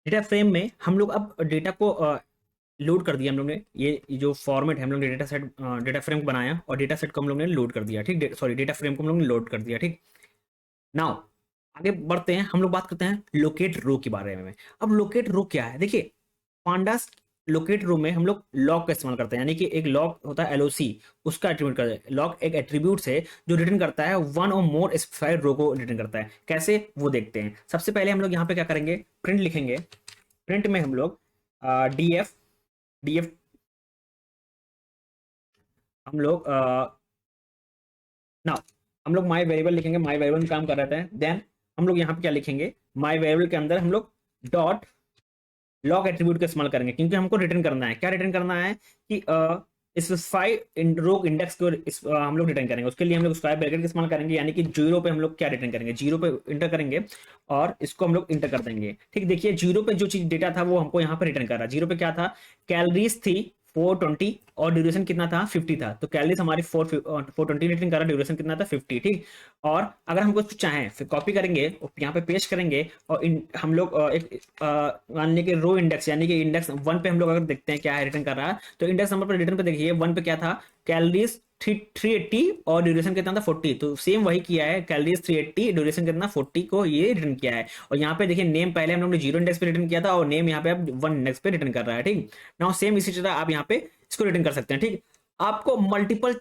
Data frame में हम लोग अब डेटा को लोड कर दिया हम लोग ने। ये जो फॉर्मेट है हम लोग ने डेटा सेट डेटा फ्रेम को बनाया और डेटा सेट को हम लोग ने लोड कर दिया, ठीक। सॉरी, डेटा फ्रेम को हम लोग ने लोड कर दिया, ठीक। नाउ आगे बढ़ते हैं, हम लोग बात करते हैं लोकेट रो के बारे में। अब लोकेट रो क्या है, देखिए पांडास लोकेट रो में हम लोग लॉग का इस्तेमाल करते हैं, यानी कि एक लॉग होता है एलओसी, उसका एट्रीब्यूट करते हैं। लॉग एक एट्रीब्यूट है जो रिटर्न करता है वन और मोर स्पेसिफाइड रो को रिटर्न करता है। कैसे वो देखते हैं। सबसे पहले हम लोग यहाँ पे क्या करेंगे, प्रिंट लिखेंगे। प्रिंट में हम लोग डीएफ डीएफ हम लोग ना हम लोग माई वेरिएबल लिखेंगे, माई वेरिएबल में काम कर रहे हैं। देन हम लोग यहाँ पे क्या लिखेंगे, माई वेरिएबल के अंदर हम लोग डॉट लॉग एट्रीब्यूट का इस्तेमाल करेंगे, क्योंकि हमको रिटर्न करना है। क्या रिटर्न करना है कि स्पेसिफाई रो इंडेक्स को हम लोग रिटर्न करेंगे। उसके लिए हम लोग स्क्वायर ब्रैकेट का इस्तेमाल करेंगे, यानी कि जीरो पे हम लोग क्या रिटर्न करेंगे, जीरो पे इंटर करेंगे और इसको हम लोग इंटर कर देंगे, ठीक। देखिए जीरो पे जो चीज डेटा था वो हमको यहाँ पे रिटर्न कर रहा है। जीरो पे क्या था, कैलोरीज थी 420 और ड्यूरेशन कितना था 50 था। तो कैलोरीज हमारी 420 रिटर्न कर रहा है, ड्यूरेशन कितना था 50, ठीक। और अगर हमको कुछ चाहें फिर कॉपी करेंगे और यहाँ पे पेस्ट करेंगे और हम लोग एक मान लीजिए कि रो इंडेक्स, यानी कि इंडेक्स वन पे हम लोग अगर देखते हैं क्या है रिटर्न कर रहा है, तो इंडेक्स नंबर पर रिटर्न पे देखिए वन पे क्या था, कैलोरीज 380 और ड्यूरेशन कितना था 40। तो सेम वही किया है, कैलोरीज 380 ड्यूरेशन कितना 40 को ये रिटर्न किया है। और यहाँ पे देखिए नेम पहले हम लोग ने जीरो इंडेक्स पे रिटर्न किया था और नेम यहाँ पे अब वन इंडेक्स पे रिटर्न कर रहा है, ठीक। नाउ सेम इसी तरह आप यहाँ पे इसको रिटर्न कर सकते हैं, ठीक। आपको मल्टीपल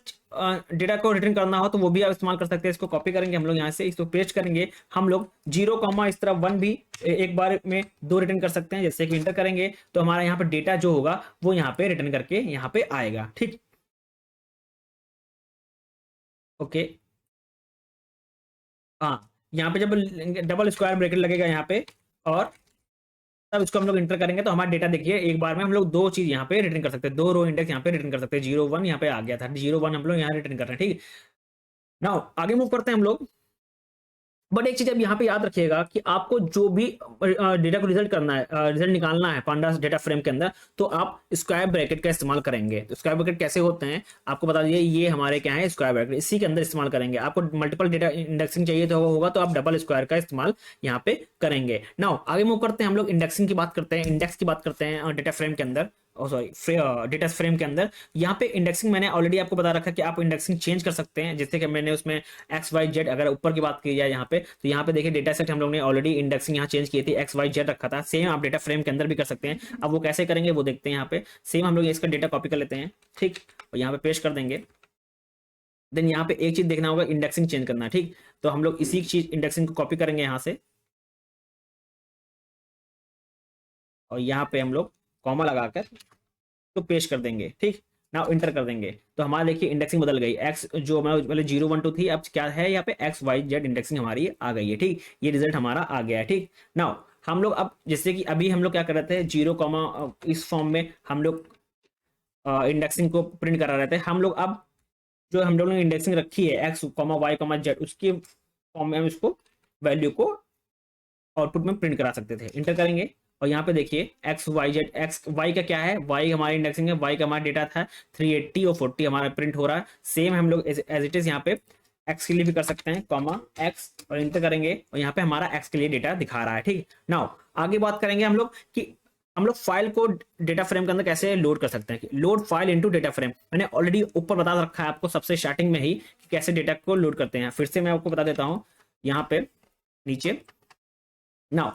डेटा को रिटर्न करना हो तो वो भी आप इस्तेमाल कर सकते हैं। इसको कॉपी करेंगे हम लोग यहाँ से, इसको पेस्ट करेंगे हम लोग, जीरो कॉमा इस तरह वन भी एक बार में दो रिटर्न कर सकते हैं। जैसे कि इंटर करेंगे तो हमारा यहाँ पे डेटा जो होगा वो यहाँ पे रिटर्न करके यहाँ पे आएगा, ठीक। ओके, हाँ यहाँ पे जब डबल स्क्वायर ब्रैकेट लगेगा यहाँ पे और तब इसको हम लोग इंटर करेंगे तो हमारा डेटा देखिए एक बार में हम लोग दो चीज यहाँ पे रिटर्न कर सकते हैं, दो रो इंडेक्स यहाँ पे रिटर्न कर सकते हैं। जीरो वन यहाँ पे आ गया था, जीरो वन हम लोग यहाँ रिटर्न कर रहे हैं, ठीक। नाउ आगे मूव करते हैं हम लोग। बट एक चीज अब यहाँ पे याद रखिएगा कि आपको जो भी डेटा को रिजल्ट करना है, रिजल्ट निकालना है पांडास डेटा फ्रेम के अंदर, तो आप स्क्वायर ब्रैकेट का इस्तेमाल करेंगे। तो स्क्वायर ब्रैकेट कैसे होते हैं आपको बता दीजिए, ये हमारे क्या है स्क्वायर ब्रैकेट, इसी के अंदर इस्तेमाल करेंगे। आपको मल्टीपल डेटा इंडेक्सिंग चाहिए तो होगा तो आप डबल स्क्वायर का इस्तेमाल यहाँ पे करेंगे। नाउ आगे मूव करते हैं हम लोग, इंडेक्सिंग की बात करते हैं, इंडेक्स की बात करते हैं डेटा फ्रेम के अंदर, सॉरी डेटा फ्रेम के अंदर। यहाँ पे इंडेक्सिंग मैंने ऑलरेडी आपको बता रखा है कि आप इंडेक्सिंग चेंज कर सकते हैं। जैसे कि मैंने उसमें एक्स वाई जेड, अगर ऊपर की बात की जाए यहाँ पे, तो यहाँ पे देखिए डेटा सेट हम लोग ने ऑलरेडी इंडेक्सिंग यहाँ चेंज की थी, एक्स वाई जेड रखा था। सेम आप डेटा फ्रेम के अंदर भी कर सकते हैं। अब वो कैसे करेंगे वो देखते हैं। यहाँ पे सेम हम लोग इसका डेटा कॉपी कर लेते हैं, ठीक, और यहाँ पे पेस्ट कर देंगे। देन यहाँ पे एक चीज देखना होगा, इंडेक्सिंग चेंज करना है, ठीक। तो हम लोग इसी चीज इंडेक्सिंग को कॉपी करेंगे यहाँ से और यहाँ पे हम लोग कॉमा लगाकर तो पेश कर देंगे, ठीक। नाउ इंटर कर देंगे तो हमारा देखिए इंडेक्सिंग बदल गई। एक्स जो हमारा पहले जीरो वन टू थी, अब क्या है यहाँ पे एक्स वाई जेड इंडेक्सिंग हमारी आ गई है, ठीक। ये रिजल्ट हमारा आ गया है, ठीक। नाउ हम लोग अब जैसे कि अभी हम लोग क्या कर रहे थे, जीरो कॉमा इस फॉर्म में हम लोग इंडेक्सिंग को प्रिंट करा रहे थे। हम लोग अब जो हम लोग ने इंडेक्सिंग रखी है x comma y comma z, उसके फॉर्म में हम इसको वैल्यू को आउटपुट में प्रिंट करा सकते थे। इंटर करेंगे और यहाँ पे देखिए x y z, x y का क्या है, वाई हमारी इंडेक्सिंग है, वाई का हमारा डेटा था 380 और 40 हमारा प्रिंट हो रहा है। सेम हम लोग एज इट इज यहाँ पे एक्स के लिए भी कर सकते हैं, कॉमा एक्स और इंटर करेंगे और यहाँ पे हमारा एक्स के लिए डेटा दिखा रहा है, ठीक। नाउ आगे बात करेंगे हम लोग कि हम लोग फाइल को डेटा फ्रेम के अंदर कैसे लोड कर सकते हैं। Load file into data frame मैंने ऑलरेडी ऊपर बता रखा है आपको सबसे स्टार्टिंग में ही कि कैसे डेटा को लोड करते हैं। फिर से मैं आपको बता देता हूँ यहाँ पे नीचे। नाउ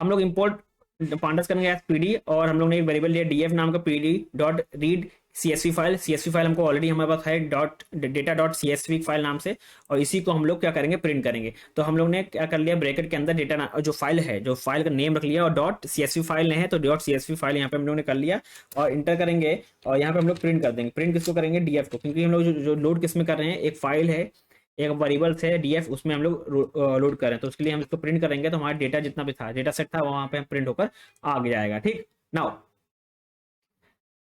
हम लोग इंपोर्ट पांडास करेंगे एज पीडी और हम लोग ने एक वेरिएबल लिया डीएफ नाम का, PD dot read CSV file. CSV file हमको ऑलरेडी हमारे पास है dot data dot CSV file नाम से, और इसी को हम लोग क्या करेंगे प्रिंट करेंगे। तो हम लोग ने क्या कर लिया, ब्रैकेट के अंदर डेटा जो फाइल है, जो फाइल का नेम रख लिया और डॉट सीएसवी फाइल नहीं है तो डॉट सीएसवी फाइल यहाँ पे हम लोग ने कर लिया और इंटर करेंगे और यहाँ पे हम लोग प्रिंट कर देंगे। प्रिंट किसको करेंगे, डीएफ को, क्योंकि हम लोग जो लोड किस में कर रहे हैं, एक फाइल है एक वेरिएबल है डीएफ, उसमें हम लोग लोड करें तो उसके लिए हम इसको प्रिंट करेंगे। तो हमारा डेटा जितना भी था, डेटा सेट था, वहां पे हम प्रिंट होकर आ जाएगा, ठीक। नाउ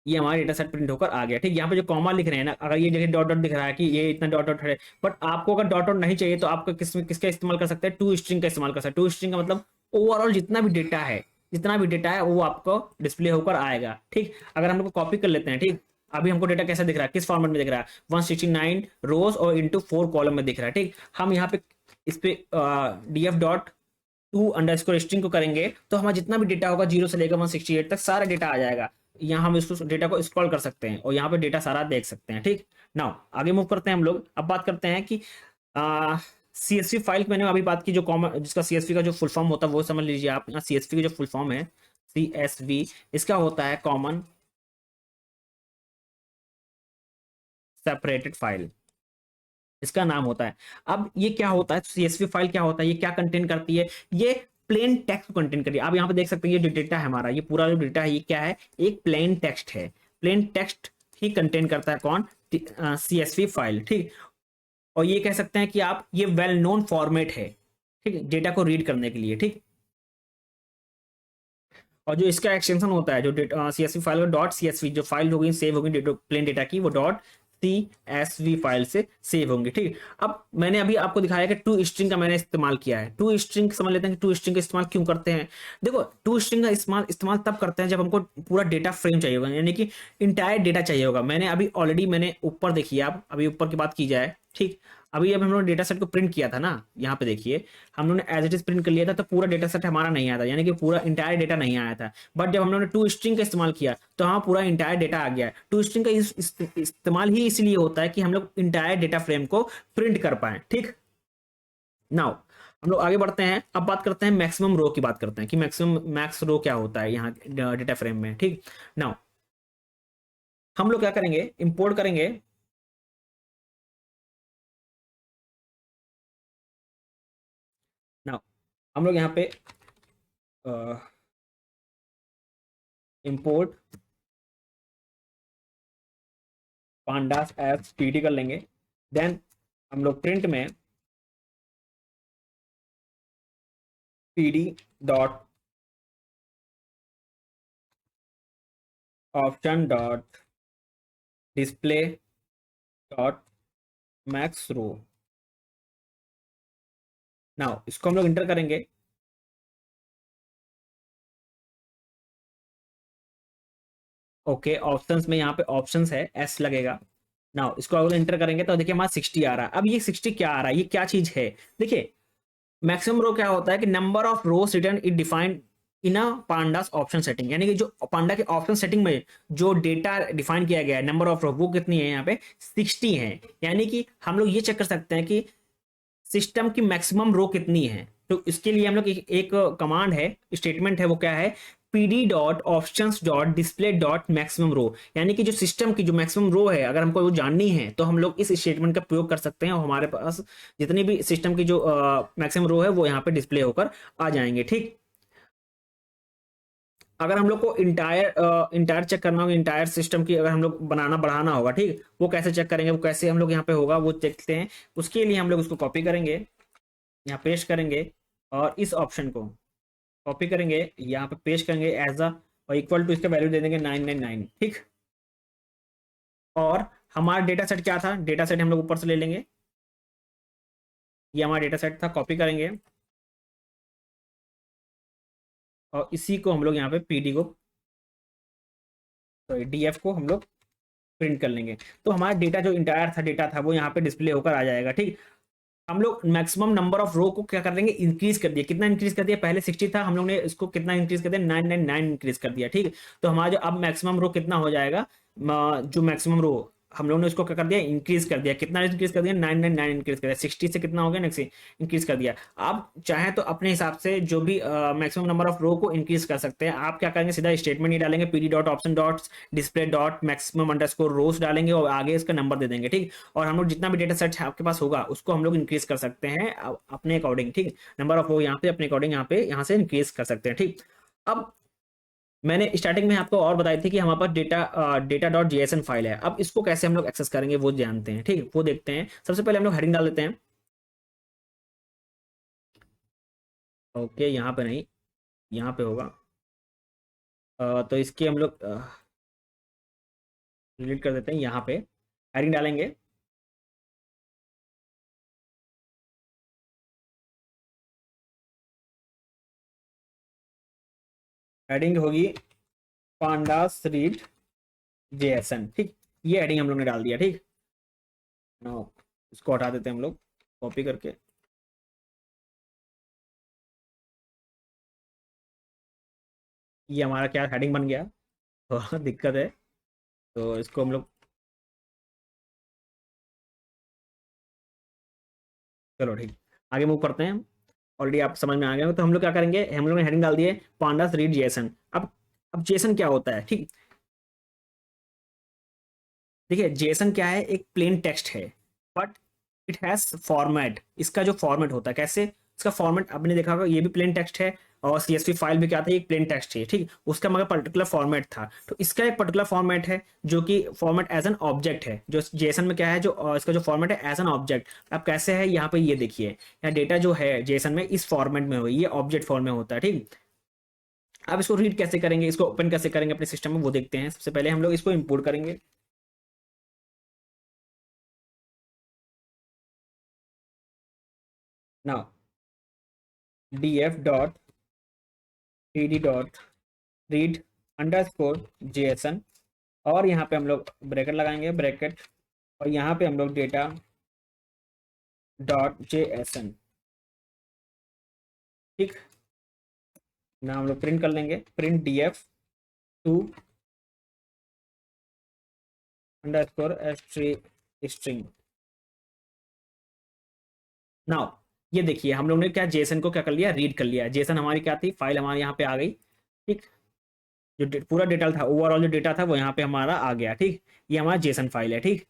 ये हमारा डेटा सेट प्रिंट होकर आ गया, ठीक। यहाँ पे जो कॉमा लिख रहे हैं ना, अगर ये जगह डॉट डॉट दिख रहा है कि ये इतना डॉट डॉट है, बट आपको अगर डॉट डॉट नहीं चाहिए तो आपको किसका इस्तेमाल कर सकते हैं, टू स्ट्रिंग का इस्तेमाल कर सकते हैं। टू स्ट्रिंग का मतलब ओवरऑल जितना भी डेटा है वो आपको डिस्प्ले होकर आएगा, ठीक। अगर हम लोग कॉपी कर लेते हैं, ठीक, अभी हमको डेटा कैसा दिख रहा है, किस फॉर्मेट में दिख रहा है, 169 रोज और इंटू 4 कॉलम में दिख रहा है, ठीक। हम यहाँ पे इस पे DF dot to underscore string को करेंगे तो हमारा जितना भी डेटा होगा 0 से लेकर 168 तक सारा डेटा आ जाएगा। यहाँ हम इसको डेटा को स्क्रॉल कर सकते हैं और यहाँ पे डेटा सारा देख सकते हैं। ठीक, नाउ आगे मूव करते हैं हम लोग। अब बात करते हैं कि CSV फाइल मैंने अभी बात की, जो कॉमन जिसका CSV का जो फुल फॉर्म होता है वो समझ लीजिए आप। यहाँ CSV की जो फुल फॉर्म है CSV, इसका होता है कॉमन सेपरेटेड फाइल, इसका नाम होता है। अब ये क्या होता है, CSV फाइल क्या होता है, ये क्या कंटेन करती है, ये प्लेन टेक्स्ट को कंटेन करिए। आप यहाँ पे देख सकते हैं ये जो डेटा है हमारा, ये पूरा जो डेटा है ये क्या है, एक प्लेन टेक्स्ट है। प्लेन टेक्स्ट ही कंटेन करता है कौन, CSV फाइल। ठीक, और ये कह सकते हैं कि आप ये वेल नोन फॉर्मेट है, ठीक है, डेटा को रीड करने के लिए। ठीक, और जो इसका एक्सटेंशन होता है, जो CSV फाइल का डॉट CSV जो फाइल होगी सेव होगी प्लेन डेटा की, वो डॉट CSV फाइल से सेव होंगे। ठीक, अब मैंने अभी आपको दिखाया कि टू स्ट्रिंग का मैंने इस्तेमाल किया है। टू स्ट्रिंग समझ लेते हैं कि टू स्ट्रिंग का इस्तेमाल क्यों करते हैं। देखो, टू स्ट्रिंग का इस्तेमाल तब करते हैं जब हमको पूरा डेटा फ्रेम चाहिए होगा, यानी कि इंटायर डेटा चाहिए होगा। मैंने अभी ऑलरेडी मैंने ऊपर देखिए, आप अभी ऊपर की बात की जाए, ठीक, अभी अब हम लोग डेटा सेट को प्रिंट किया था ना, यहाँ पे देखिए हम लोगों ने एज इट इज प्रिंट कर लिया था, तो पूरा डेटा सेट हमारा नहीं आया था, यानी कि पूरा इंटायर डेटा नहीं आया था। बट जब हम लोगों ने टू स्ट्रिंग का इस्तेमाल किया तो हाँ पूरा इंटायर डेटा आ गया है। टू स्ट्रिंग का इस्तेमाल ही इसलिए होता है कि हम लोग इंटायर डेटा फ्रेम को प्रिंट कर पाए। ठीक, नाउ हम लोग आगे बढ़ते हैं। अब बात करते हैं मैक्सिमम रो की, बात करते हैं कि मैक्स रो क्या होता है यहाँ डेटा फ्रेम में। ठीक, नाउ हम लोग क्या करेंगे, इंपोर्ट करेंगे। नाउ हम लोग यहाँ पे इंपोर्ट पांडास एप्स पीडी कर लेंगे। देन हम लोग प्रिंट में PD dot option dot display dot max row. Now इसको हम लोग इंटर करेंगे। ओके, ऑप्शंस में यहाँ पे ऑप्शंस है, एस लगेगा। नाउ इसको अगर एंटर करेंगे तो देखिए हमारा 60 आ रहा है। अब ये 60 क्या आ रहा है, ये क्या चीज है। देखिए मैक्सिमम रो क्या होता है कि number of rose return is defined in a pandas option setting, यानी कि जो पांडा के ऑप्शन सेटिंग में जो डेटा डिफाइन किया गया है नंबर ऑफ रो, वो कितनी है यहाँ पे 60 है। यानी कि हम लोग ये चेक कर सकते हैं कि सिस्टम की मैक्सिमम रो कितनी है। तो इसके लिए हम लोग एक कमांड है, स्टेटमेंट है, वो क्या है, PD dot option dot display dot maximum row. यानी कि जो सिस्टम की जो मैक्सिमम रो है अगर हमको वो जाननी है तो हम लोग इस स्टेटमेंट का प्रयोग कर सकते हैं और हमारे पास जितनी भी सिस्टम की जो मैक्सिमम रो है वो यहाँ पे डिस्प्ले होकर आ जाएंगे। ठीक, अगर हम लोग को इंटायर चेक करना होगा, इंटायर सिस्टम की अगर हम लोग बनाना बढ़ाना होगा, ठीक, वो कैसे चेक करेंगे, वो कैसे हम लोग यहाँ पे होगा वो देखते हैं। उसके लिए हम लोग उसको कॉपी करेंगे, यहाँ पेस्ट करेंगे और इस ऑप्शन को कॉपी करेंगे, यहाँ पे पेस्ट करेंगे एज अ, और इक्वल टू इसका वैल्यू दे देंगे 999। ठीक, और हमारा डेटा सेट क्या था, डेटा सेट हम लोग ऊपर से ले लेंगे, ये हमारा डेटा सेट था, कॉपी करेंगे और इसी को हम लोग यहाँ पे पीडी को, सॉरी डीएफ को हम लोग प्रिंट कर लेंगे। तो हमारा डेटा जो इंटायर था डेटा था वो यहाँ पे डिस्प्ले होकर आ जाएगा। ठीक, हम लोग मैक्सिमम नंबर ऑफ रो को क्या कर देंगे, इंक्रीज कर दिया। कितना इंक्रीज कर दिया, पहले 60 था, हम लोग ने इसको कितना इंक्रीज कर दिया, 999 इंक्रीज कर दिया। ठीक, तो हमारा जो अब मैक्सिमम रो कितना हो जाएगा, जो मैक्सिमम रो हम लोग ने उसको क्या कर दिया, इंक्रीज कर दिया। कितना इंक्रीज कर दिया, 999 इंक्रीज कर दिया। 60 से कितना हो गया, नेक्स्ट इंक्रीज कर दिया। आप चाहें तो अपने हिसाब से जो भी मैक्सिमम नंबर ऑफ रो को इंक्रीज कर सकते हैं। आप क्या करेंगे, सीधा स्टेटमेंट ही डालेंगे, PD dot option dot display dot maximum underscore rows डालेंगे और आगे इसका नंबर दे देंगे। ठीक, और हम लोग जितना भी डेटा सेट आपके पास होगा उसको हम लोग इंक्रीज कर सकते हैं अपने अकॉर्डिंग। ठीक, नंबर ऑफ रो यहाँ पे अपने अकॉर्डिंग यहाँ पे यहाँ से इंक्रीज कर सकते हैं। ठीक, अब मैंने स्टार्टिंग में आपको और बताई थी कि हमारे पास डेटा डॉट जेएसएन फाइल है। अब इसको कैसे हम लोग एक्सेस करेंगे वो जानते हैं। ठीक, वो देखते हैं। सबसे पहले हम लोग हेडिंग डाल देते हैं। ओके, यहाँ पे नहीं, यहाँ पे होगा। तो इसके हम लोग डिलीट कर देते हैं। यहाँ पे हेडिंग डालेंगे, हेडिंग होगी पांडास रीड जेएसएन। ठीक, ये हेडिंग हम लोग ने डाल दिया। ठीक, नो इसको हटा देते हैं हम लोग कॉपी करके। ये हमारा क्या हेडिंग बन गया, तो दिक्कत है। तो इसको हम लोग, चलो ठीक, आगे मूव करते हैं। ऑलरेडी आप समझ में आ गए हो, तो हम लोग क्या करेंगे, हम लोग ने हेडिंग डाल दिए पांडास रीड जेसन। अब जेसन क्या होता है, ठीक। देखिए जेसन क्या है, एक प्लेन टेक्स्ट है, बट इट हैज फॉर्मेट। इसका जो फॉर्मेट होता है कैसे, इसका फॉर्मेट आपने देखा होगा, ये भी प्लेन टेक्स्ट है और सीएसवी फाइल भी क्या था, एक प्लेन टेक्स्ट है, ठीक। उसका मगर पर्टिकुलर फॉर्मेट था, तो इसका एक पर्टिकुलर फॉर्मेट है जो कि फॉर्मेट एज एन ऑब्जेक्ट है। जो जेसन में क्या है, जो इसका जो फॉर्मेट है एज एन ऑब्जेक्ट। अब कैसे है, यहाँ पे ये देखिए, यहाँ डेटा जो है जेसन में इस फॉर्मेट में हो, ये ऑब्जेक्ट फॉर्म में होता है, ठीक। अब इसको रीड कैसे करेंगे, इसको ओपन कैसे करेंगे अपने सिस्टम में, वो देखते हैं। सबसे पहले हम लोग इसको इंपोर्ट करेंगे। Now df dot pd dot read underscore JSON, और यहाँ पे हम लोग ब्रैकेट लगाएंगे, ब्रैकेट, और यहाँ पे हम लोग डेटा डॉट जेएसएन, ठीक ना। हम लोग प्रिंट कर लेंगे, print df to underscore string. Now ये देखिए, हम लोग ने क्या जेसन को क्या कर लिया, रीड कर लिया। जेसन हमारी क्या थी, फाइल हमारे यहाँ पे आ गई, ठीक। जो पूरा डेटा था, ओवरऑल जो डेटा था वो यहाँ पे हमारा आ गया, ठीक। ये हमारा जेसन फाइल है, ठीक।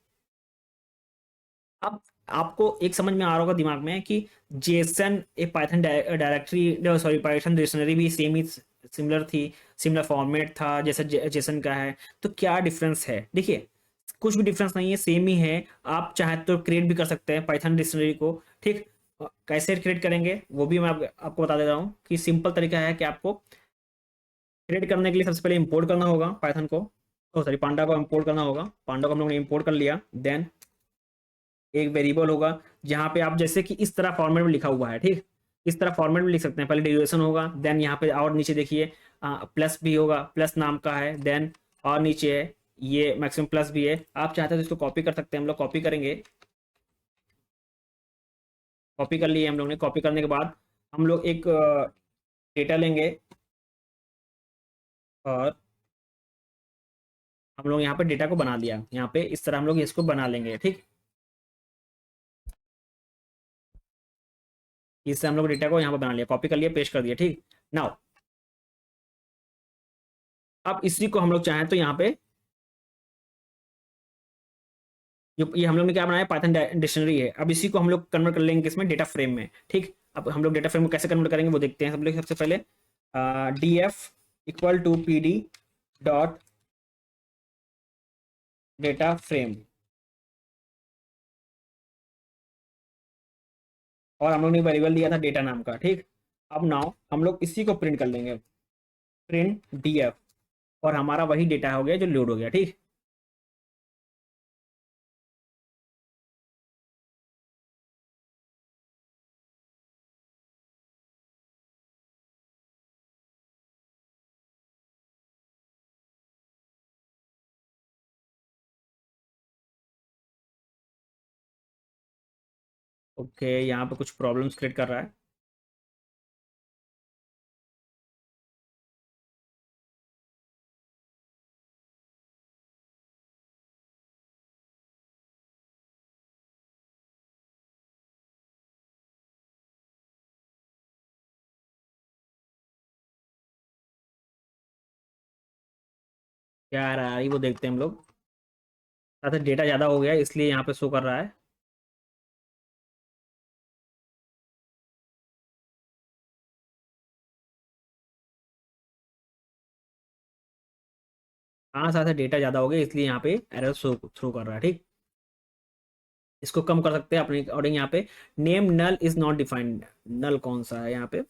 अब आपको एक समझ में आ रहा होगा दिमाग में कि जेसन एक Python directory, sorry Python dictionary भी सेम ही, सिमिलर थी, सिमिलर फॉर्मेट था जैसे जेसन का है। तो क्या डिफरेंस है, देखिए कुछ भी डिफरेंस नहीं है, सेम ही है। आप चाहे तो क्रिएट भी कर सकते हैं पाइथन डिक्शनरी को, ठीक। कैसे क्रिएट करेंगे वो भी मैं आपको बता दे रहा हूँ कि सिंपल तरीका है कि आपको क्रिएट करने के लिए सबसे पहले इंपोर्ट करना होगा पाइथन को, ओ सॉरी पांडा को इंपोर्ट करना होगा। पांडा को हम लोग ने इंपोर्ट कर लिया, देन एक वेरिएबल होगा जहाँ पे आप जैसे कि इस तरह फॉर्मेट में लिखा हुआ है, ठीक। इस तरह फॉर्मेट में लिख सकते हैं। पहले ड्यूरेशन होगा, देन यहाँ पे और नीचे देखिए प्लस भी होगा, प्लस नाम का है, देन और नीचे है ये मैक्सिमम प्लस भी है। आप चाहते हैं तो इसको कॉपी कर सकते हैं, हम लोग कॉपी करेंगे। कॉपी कर लिए हम लोग ने, कॉपी करने के बाद हम लोग एक डेटा लेंगे, और हम लोग यहाँ पे डेटा को बना लिया, यहाँ पे इस तरह हम लोग इसको बना लेंगे, ठीक। इससे हम लोग डेटा को यहाँ पे बना लिया, कॉपी कर लिया, पेस्ट कर दिया, ठीक। नाउ अब इसी को हम लोग चाहें तो यहाँ पे, ये हम लोग ने क्या बनाया, पाइथन डिक्शनरी है। अब इसी को हम लोग कन्वर्ट कर लेंगे किसमें, डेटा फ्रेम में, ठीक। अब हम लोग डेटा फ्रेम को कैसे कन्वर्ट करेंगे वो देखते हैं। सब लोग सबसे पहले D F equal to P D dot data frame, और हम लोग ने वेरिएबल दिया था डेटा नाम का, ठीक। अब नाउ हम लोग इसी को प्रिंट कर लेंगे, प्रिंट डी एफ, और हमारा वही डेटा हो गया जो लोड हो गया, ठीक। ओके, यहाँ पे कुछ प्रॉब्लम्स क्रिएट कर रहा है। क्या आ रहा है वो देखते हैं हम लोग। अगर डेटा ज़्यादा हो गया है, इसलिए यहाँ पे शो कर रहा है। हाँ साथ डेटा ज़्यादा हो गया, इसलिए यहाँ पे एरर शो थ्रो कर रहा है, ठीक। इसको कम कर सकते हैं अपने अकॉर्डिंग। यहाँ पे name null is not defined, null कौन सा है यहाँ पे।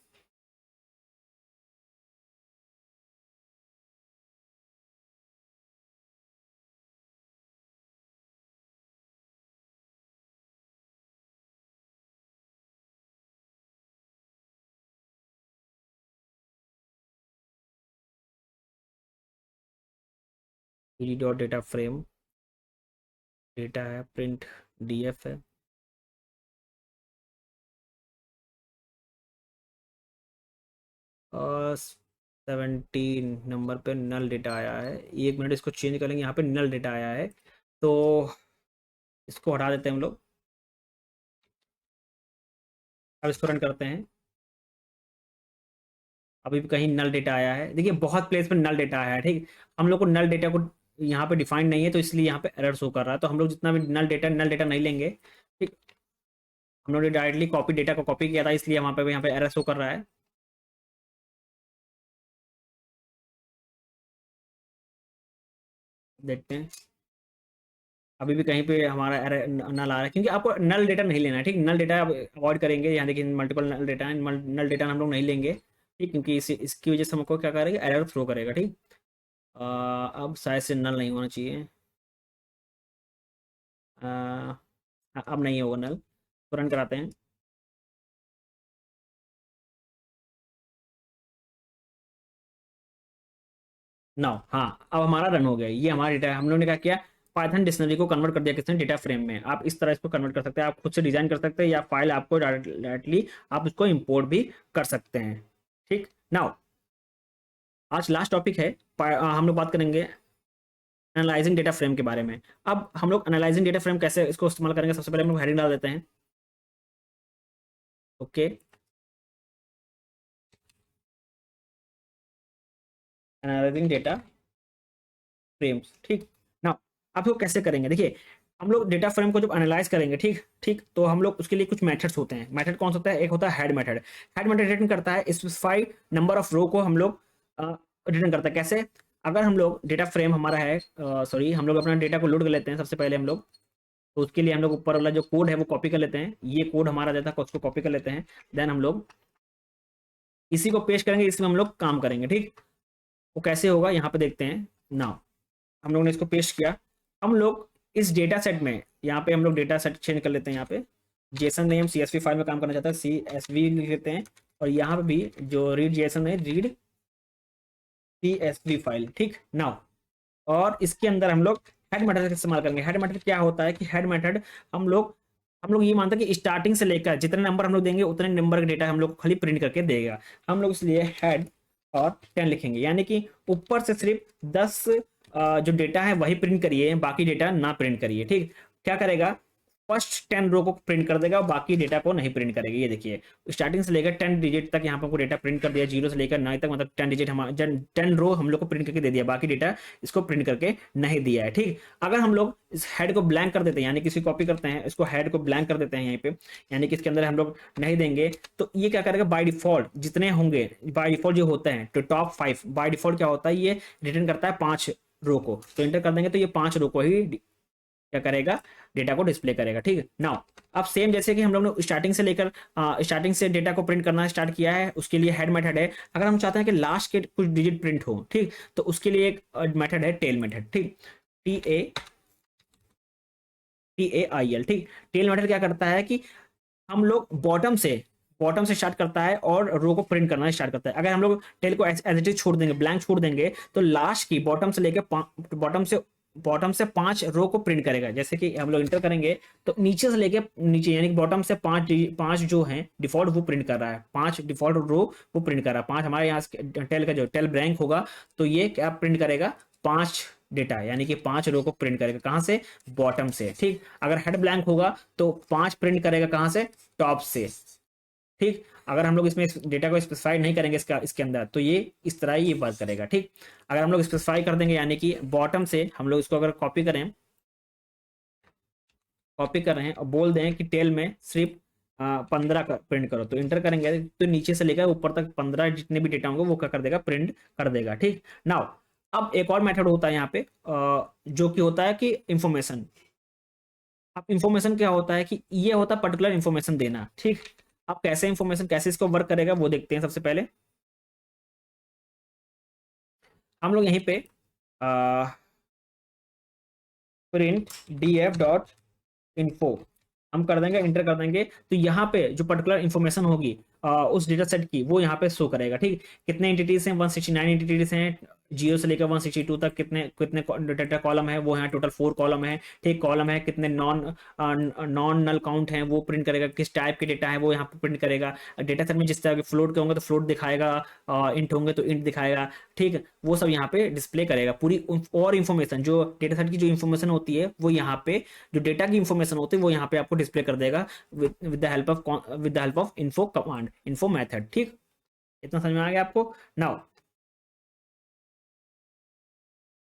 P dot data frame, data है, प्रिंट डीएफ है, और 17 नंबर पे नल डेटा आया है। 1 मिनट इसको चेंज करेंगे, यहाँ पे नल डेटा आया है तो इसको हटा देते हैं हम लोग। अब इसको रन करते हैं। अभी भी कहीं नल डेटा आया है, देखिए बहुत प्लेस पे नल डेटा आया है, ठीक। हम लोग को नल डेटा को यहाँ पे डिफाइन नहीं है तो इसलिए यहाँ पे एरर शो कर रहा है। तो हम लोग जितना भी नल डेटा नहीं लेंगे, ठीक। हम लोग ने डायरेक्टली कॉपी डेटा को कॉपी किया था इसलिए वहाँ पे यहाँ पे एरर शो कर रहा है। देखते हैं अभी भी कहीं पे हमारा एरर नल आ रहा है, क्योंकि आपको नल डेटा नहीं लेना है, ठीक। नल डेटा अवॉइड करेंगे, यहाँ देखिए मल्टीपल नल डेटा है, नल डेटा हम लोग नहीं लेंगे, ठीक। क्योंकि इसकी वजह से हमको क्या करेगा, एरर थ्रो करेगा, ठीक। अब शायद से नल नहीं होना चाहिए। अ, अब नहीं होगा नल, तो रन कराते हैं। नाउ हाँ, अब हमारा रन हो गया, ये हमारा डेटा। हम लोगों ने क्या किया, पाइथन डिक्शनरी को कन्वर्ट कर दिया किसने, डेटा फ्रेम में। आप इस तरह इसको कन्वर्ट कर सकते हैं, आप खुद से डिजाइन कर सकते हैं या फाइल आपको डायरेक्टली आप उसको इंपोर्ट भी कर सकते हैं, ठीक। नाउ आज लास्ट टॉपिक है, हम लोग बात करेंगे एनालाइजिंग डेटा फ्रेम के बारे में। अब हम लोग एनालाइजिंग डेटा फ्रेम कैसे इसको इस्तेमाल करेंगे, सबसे पहले हम लोग हेडिंग डाल देते हैं। ओके, एनालाइजिंग डेटा फ्रेम्स, ठीक। ना आप लोग कैसे करेंगे, देखिए हम लोग डेटा फ्रेम को जब एनालाइज करेंगे, ठीक ठीक, तो हम लोग उसके लिए कुछ मेथड्स होते हैं। मेथड कौन सा होता है, एक होता है head method. Head method return करता है स्पेसिफाइड नंबर ऑफ रो को हम लोग रिटर्न करता है। कैसे, अगर हम लोग डेटा फ्रेम हमारा है, सॉरी, हम लोग अपना डेटा को लोड कर लेते हैं सबसे पहले हम लोग। तो उसके लिए हम लोग ऊपर वाला जो कोड है वो कॉपी कर लेते हैं, ये कोड हमारा देता है उसको कॉपी कर लेते हैं। देन हम लोग इसी को पेश करेंगे, इसमें हम लोग काम करेंगे, ठीक। वो कैसे होगा यहाँ पे देखते हैं। नाउ हम लोग ने इसको पेश किया। हम लोग इस डेटा सेट में, यहाँ पे हम लोग डेटा सेट चेंज कर लेते हैं। यहाँ पे जेसन नहीं, हम सीएसवी फाइल में काम करना चाहते हैं, सीएसवी लिख लेते हैं। और यहाँ पे भी जो रीड जेसन है, रीड सीएसवी फाइल, ठीक। नाउ और इसके अंदर हम लोग हेड मेथड का इस्तेमाल करेंगे। हेड मेथड क्या होता है कि हेड मेथड हम लोग ये मानते हैं कि स्टार्टिंग से लेकर जितने नंबर हम लोग देंगे उतने नंबर का डेटा हम लोग खाली प्रिंट करके देगा। हम लोग इसलिए हेड और 10 लिखेंगे, यानी कि ऊपर से सिर्फ 10 जो डेटा है वही प्रिंट करिए, बाकी डेटा ना प्रिंट करिए, ठीक। क्या करेगा, फर्स्ट 10 रो को प्रिंट कर देगा, बाकी डेटा को नहीं प्रिंट करेगा। ये देखिए स्टार्टिंग से लेकर 10 डिजिट तक यहाँ पर डेटा प्रिंट कर दिया, 0 से लेकर 9 तक, मतलब 10 डिजिट हमारा 10 रो हम लोग को प्रिंट करके दे दिया, बाकी डेटा इसको प्रिंट करके नहीं दिया है, ठीक। अगर हम लोग इस हेड को ब्लैंक कर देते हैं, यानी किसी कॉपी करते हैं, इसको हेड को ब्लैंक कर देते हैं यहीं पे, यानी कि इसके अंदर हम लोग नहीं देंगे, तो ये क्या करेगा, बाय डिफॉल्ट जितने होंगे, बाय डिफॉल्ट जो होते हैं तो टॉप 5 बाय डिफॉल्ट क्या होता है, ये रिटर्न करता है 5 रो को। तो इंटर कर देंगे तो ये 5 रो को ही क्या करेगा, डेटा को डिस्प्ले करेगा, ठीक है। नाउ अब सेम जैसे कि हम लोग ने स्टार्टिंग से लेकर स्टार्टिंग से डेटा को प्रिंट करना स्टार्ट किया है, उसके लिए हेड मेथड है। अगर हम चाहते हैं कि लास्ट के कुछ डिजिट प्रिंट हो, ठीक, तो उसके लिए एक मेथड है टेल मेथड, ठीक। TAIL, ठीक। टेल मेथड क्या करता है कि हम लोग बॉटम से स्टार्ट करता है और रो को प्रिंट करना स्टार्ट करता है। अगर हम लोग टेल को एज इट इज छोड़ देंगे, ब्लैंक छोड़ देंगे, तो लास्ट की बॉटम से 5 रो को प्रिंट करेगा। जैसे कि हम लोग इंटर करेंगे तो नीचे से लेके नीचे, यानी कि बॉटम से 5 जो है डिफॉल्ट वो प्रिंट कर रहा है, 5 डिफॉल्ट रो वो प्रिंट कर रहा है। 5 हमारे यहाँ टेल का जो टेल ब्लैंक होगा तो ये क्या प्रिंट करेगा, 5 डेटा, यानी कि 5 रो को प्रिंट करेगा। कहां से, बॉटम से, ठीक। अगर हेड ब्लैंक होगा तो 5 प्रिंट करेगा कहां से, टॉप से, ठीक। अगर हम लोग इसमें डेटा को स्पेसिफाई नहीं करेंगे इसके अंदर तो ये इस तरह ही ये वर्क करेगा, ठीक। अगर हम लोग स्पेसिफाई कर देंगे, यानी कि बॉटम से हम लोग इसको अगर कॉपी कर रहे हैं और बोल दें कि टेल में सिर्फ 15 प्रिंट करो, तो इंटर करेंगे तो नीचे से लेकर ऊपर तक 15 जितने भी डेटा होंगे वो क्या कर देगा, प्रिंट कर देगा, ठीक। नाउ अब एक और मेथड होता है यहाँ पे जो कि होता है कि इंफॉर्मेशन। अब इंफॉर्मेशन क्या होता है कि ये होता है पर्टिकुलर इंफॉर्मेशन देना, ठीक। अब कैसे इंफॉर्मेशन, कैसे इसको वर्क करेगा वो देखते हैं। सबसे पहले हम लोग यहीं पे प्रिंट df डॉट इन्फो हम कर देंगे, इंटर कर देंगे, तो यहाँ पे जो पर्टिकुलर इंफॉर्मेशन होगी उस डेटा सेट की वो यहाँ पे शो करेगा, ठीक। कितने एंटिटीज हैं, 169 एंटिटीज हैं, जीरो से लेकर 162 तक कितने कितने डेटा कॉलम है, वो यहाँ टोटल 4 कॉलम है। ठीक, कॉलम है, कितने नॉन नल काउंट है वो प्रिंट करेगा, किस टाइप के डेटा है वो यहाँ पे प्रिंट करेगा। डेटा सेट में जिस तरह के फ्लोट के होंगे तो फ्लोट दिखाएगा, इंट होंगे तो इंट दिखाएगा। ठीक, वो सब यहाँ पे डिस्प्ले करेगा पूरी। और इन्फॉर्मेशन जो डेटा सेट की जो इन्फॉर्मेशन होती है वो यहाँ पे, जो डेटा की इन्फॉर्मेशन होती है वो यहाँ पे आपको डिस्प्ले कर देगा with the help of info command, info method. ठीक, इतना समझ में आ गया आपको। नाउ